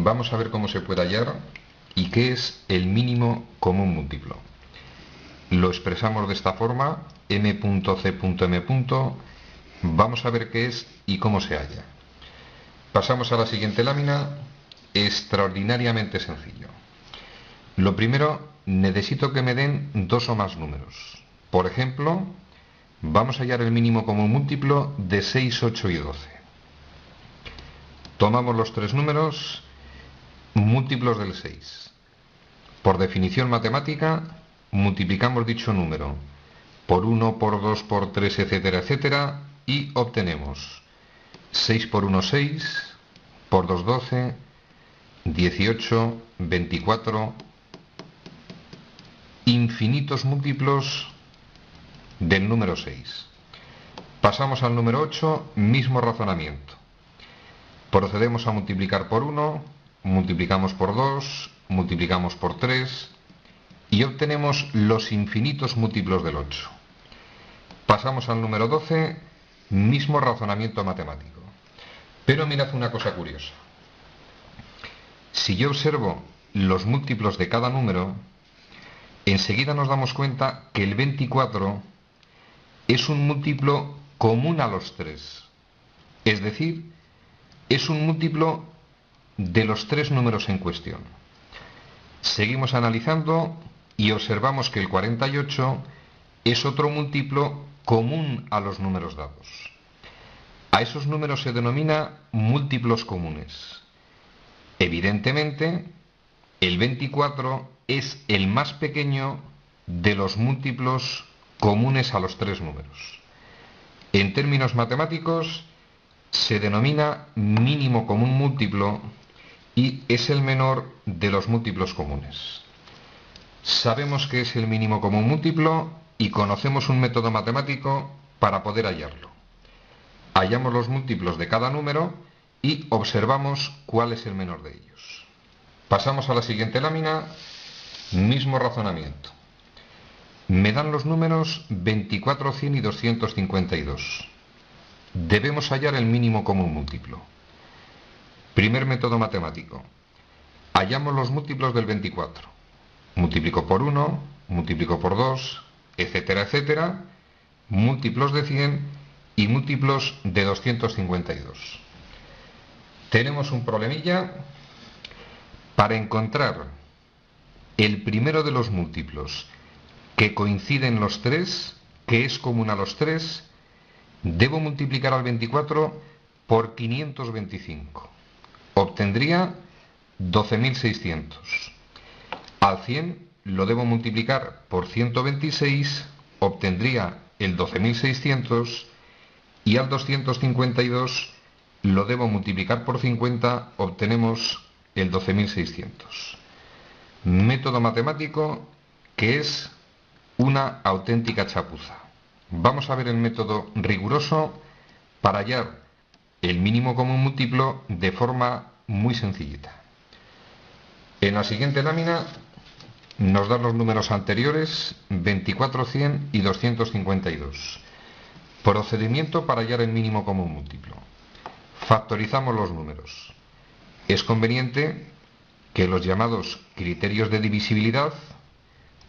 Vamos a ver cómo se puede hallar y qué es el mínimo común múltiplo. Lo expresamos de esta forma, m.c.m. Vamos a ver qué es y cómo se halla. Pasamos a la siguiente lámina, extraordinariamente sencillo. Lo primero, necesito que me den dos o más números. Por ejemplo, vamos a hallar el mínimo común múltiplo de 6, 8 y 12. Tomamos los tres números múltiplos del 6. Por definición matemática, multiplicamos dicho número por 1, por 2, por 3, etcétera, etcétera, y obtenemos 6 por 1, 6, por 2, 12, 18, 24, infinitos múltiplos del número 6. Pasamos al número 8, mismo razonamiento. Procedemos a multiplicar por 1, multiplicamos por 2, multiplicamos por 3 y obtenemos los infinitos múltiplos del 8. Pasamos al número 12, mismo razonamiento matemático. Pero mirad una cosa curiosa. Si yo observo los múltiplos de cada número, enseguida nos damos cuenta que el 24 es un múltiplo común a los 3. Es decir, es un múltiplo de los tres números en cuestión. Seguimos analizando y observamos que el 48 es otro múltiplo común a los números dados. A esos números se denomina múltiplos comunes. Evidentemente, el 24 es el más pequeño de los múltiplos comunes a los tres números. En términos matemáticos, se denomina mínimo común múltiplo y es el menor de los múltiplos comunes. Sabemos qué es el mínimo común múltiplo y conocemos un método matemático para poder hallarlo. Hallamos los múltiplos de cada número y observamos cuál es el menor de ellos. Pasamos a la siguiente lámina, mismo razonamiento. Me dan los números 24, 100 y 252. Debemos hallar el mínimo común múltiplo. Primer método matemático. Hallamos los múltiplos del 24. Multiplico por 1, multiplico por 2, etcétera, etcétera, múltiplos de 100 y múltiplos de 252. Tenemos un problemilla. Para encontrar el primero de los múltiplos que coinciden los tres, que es común a los tres, debo multiplicar al 24 por 525. Obtendría 12.600. Al 100 lo debo multiplicar por 126, obtendría el 12.600. Y al 252 lo debo multiplicar por 50, obtenemos el 12.600. Método matemático que es una auténtica chapuza. Vamos a ver el método riguroso para hallar el mínimo común múltiplo de forma muy sencillita. En la siguiente lámina nos dan los números anteriores, 24, 100 y 252. Procedimiento para hallar el mínimo común múltiplo. Factorizamos los números. Es conveniente que los llamados criterios de divisibilidad,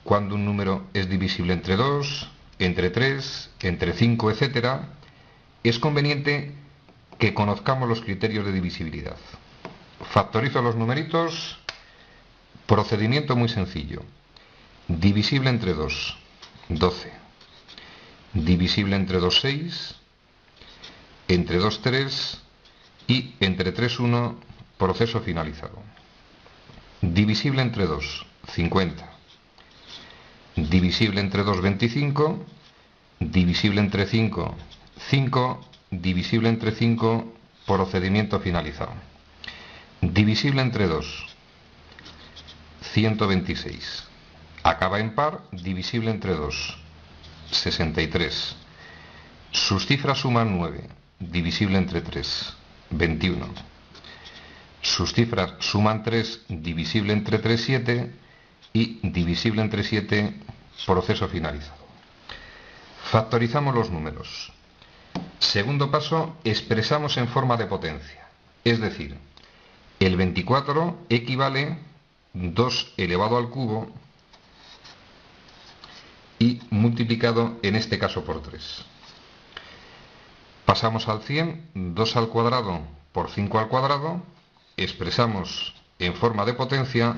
cuando un número es divisible entre 2, entre 3, entre 5, etc., es conveniente que conozcamos los criterios de divisibilidad. Factorizo los numeritos. Procedimiento muy sencillo. Divisible entre 2, 12. Divisible entre 2, 6. Entre 2, 3. Y entre 3, 1. Proceso finalizado. Divisible entre 2, 50. Divisible entre 2, 25. Divisible entre 5, 5. Divisible entre 5, procedimiento finalizado. Divisible entre 2, 126. Acaba en par, divisible entre 2, 63. Sus cifras suman 9, divisible entre 3, 21. Sus cifras suman 3, divisible entre 3, 7. Y divisible entre 7, proceso finalizado. Factorizamos los números. Segundo paso, expresamos en forma de potencia. Es decir, El 24 equivale 2 elevado al cubo y multiplicado en este caso por 3. Pasamos al 100, 2 al cuadrado por 5 al cuadrado, expresamos en forma de potencia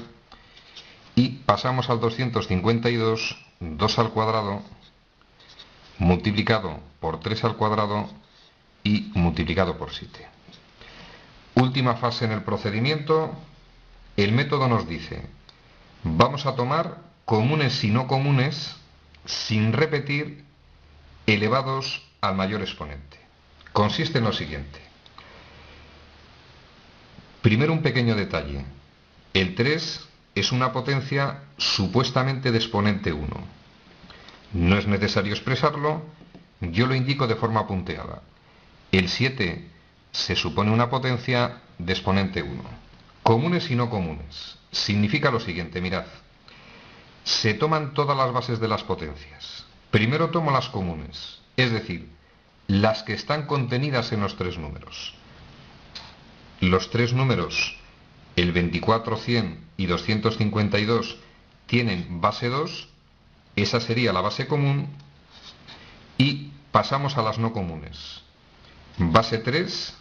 y pasamos al 252, 2 al cuadrado multiplicado por 3 al cuadrado y multiplicado por 7. Última fase en el procedimiento. El método nos dice, vamos a tomar comunes y no comunes sin repetir elevados al mayor exponente. Consiste en lo siguiente. Primero un pequeño detalle. El 3 es una potencia supuestamente de exponente 1. No es necesario expresarlo, yo lo indico de forma punteada. El 7 se supone una potencia de exponente 1. Comunes y no comunes. Significa lo siguiente, mirad. Se toman todas las bases de las potencias. Primero tomo las comunes, es decir, las que están contenidas en los tres números. Los tres números, el 24, 100 y 252, tienen base 2, esa sería la base común, y pasamos a las no comunes. Base 3,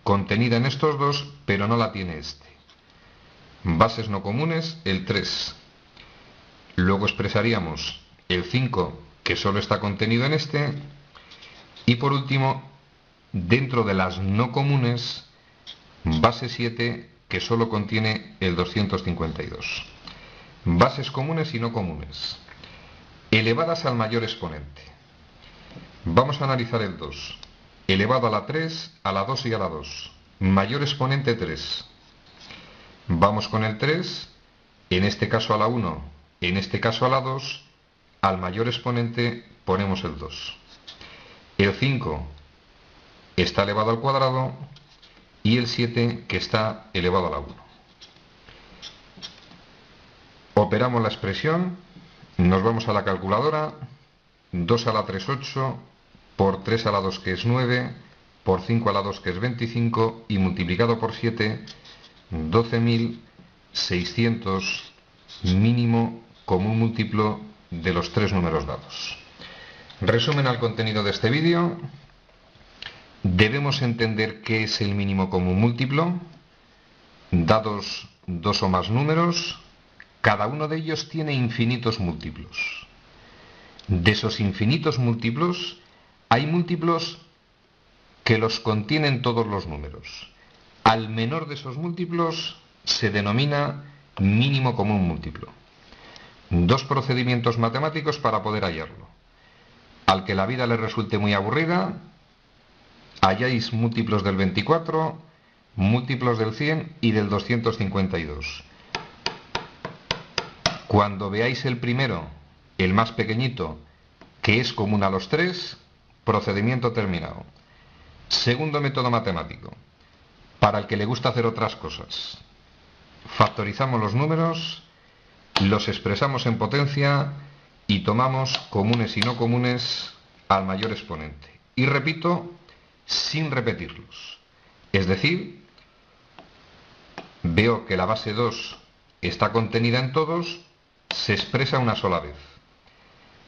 contenida en estos dos, pero no la tiene este. Bases no comunes, el 3. Luego expresaríamos el 5, que solo está contenido en este. Y por último, dentro de las no comunes, base 7, que solo contiene el 252. Bases comunes y no comunes. Elevadas al mayor exponente. Vamos a analizar el 2. Elevado a la 3, a la 2 y a la 2. Mayor exponente 3. Vamos con el 3, en este caso a la 1, en este caso a la 2, al mayor exponente ponemos el 2. El 5 está elevado al cuadrado y el 7 que está elevado a la 1. Operamos la expresión, nos vamos a la calculadora, 2 a la 3, 8, por 3 a la 2 que es 9, por 5 a la 2 que es 25 y multiplicado por 7, 12.600 mínimo común múltiplo de los tres números dados. Resumen al contenido de este vídeo. Debemos entender qué es el mínimo común múltiplo. Dados dos o más números, cada uno de ellos tiene infinitos múltiplos. De esos infinitos múltiplos, hay múltiplos que los contienen todos los números. Al menor de esos múltiplos se denomina mínimo común múltiplo. Dos procedimientos matemáticos para poder hallarlo. Al que la vida le resulte muy aburrida, halláis múltiplos del 24, múltiplos del 100 y del 252. Cuando veáis el primero, el más pequeñito, que es común a los tres, procedimiento terminado. Segundo método matemático, para el que le gusta hacer otras cosas. Factorizamos los números, los expresamos en potencia y tomamos comunes y no comunes al mayor exponente. Y repito, sin repetirlos. Es decir, veo que la base 2 está contenida en todos, se expresa una sola vez.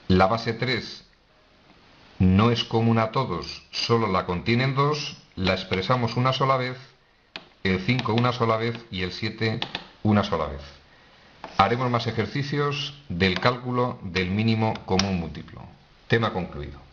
La base 3 no es común a todos, solo la contienen dos, la expresamos una sola vez, el 5 una sola vez y el 7 una sola vez. Haremos más ejercicios del cálculo del mínimo común múltiplo. Tema concluido.